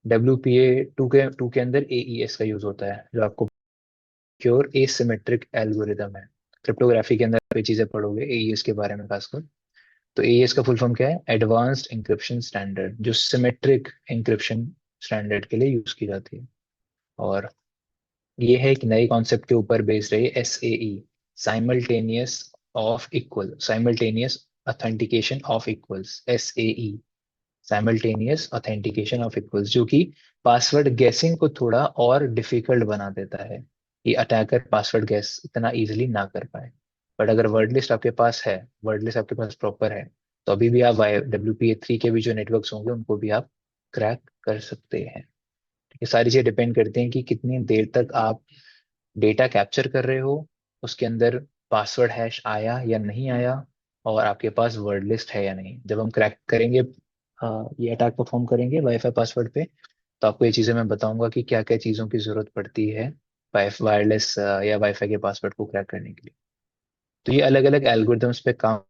WPA 2 के अंदर AES का यूज होता है, जो आपको सिक्योर एसिमेट्रिक एल्गोरिदम है। क्रिप्टोग्राफी के अंदर आप ये चीजें पढ़ोगे AES के बारे में खासकर। तो AES का फुल फॉर्म क्या है? एडवांस्ड इंक्रिप्शन स्टैंडर्ड, जो सिमेट्रिक इंक्रिप्शन स्टैंडर्ड के लिए यूज की जाती है। और ये है एक नए कॉन्सेप्ट के ऊपर बेस्ड है, SAE, simultaneous authentication of equals, SAE, simultaneous authentication of equals, जो कि पासवर्ड गेसिंग को थोड़ा और डिफिकल्ट बना देता है, कि अटैकर पासवर्ड गेस इतना इजीली ना कर पाए। बट अगर वर्ड लिस्ट आपके पास प्रॉपर है, तो अभी भी आप WPA 3 के भी जो नेटवर्क्स होंगे उनको भी आप क्रैक कर सकते हैं। ये सारी चीजें डिपेंड करती हैं कि कितनी देर तक आप डेटा कैप्चर कर रहे हो, उसके अंदर पासवर्ड हैश आया या नहीं आया, और आपके पास वर्ड लिस्ट है या नहीं। जब हम क्रैक करेंगे, ये अटैक परफॉर्म करेंगे वाईफाई पासवर्ड पे, तो आपको ये चीजें मैं बताऊंगा कि क्या क्या चीजों की जरूरत पड़ती है वायरलेस या वाईफाई के पासवर्ड को क्रैक करने के लिए। तो ये अलग अलग एल्गोरिदम्स पे काम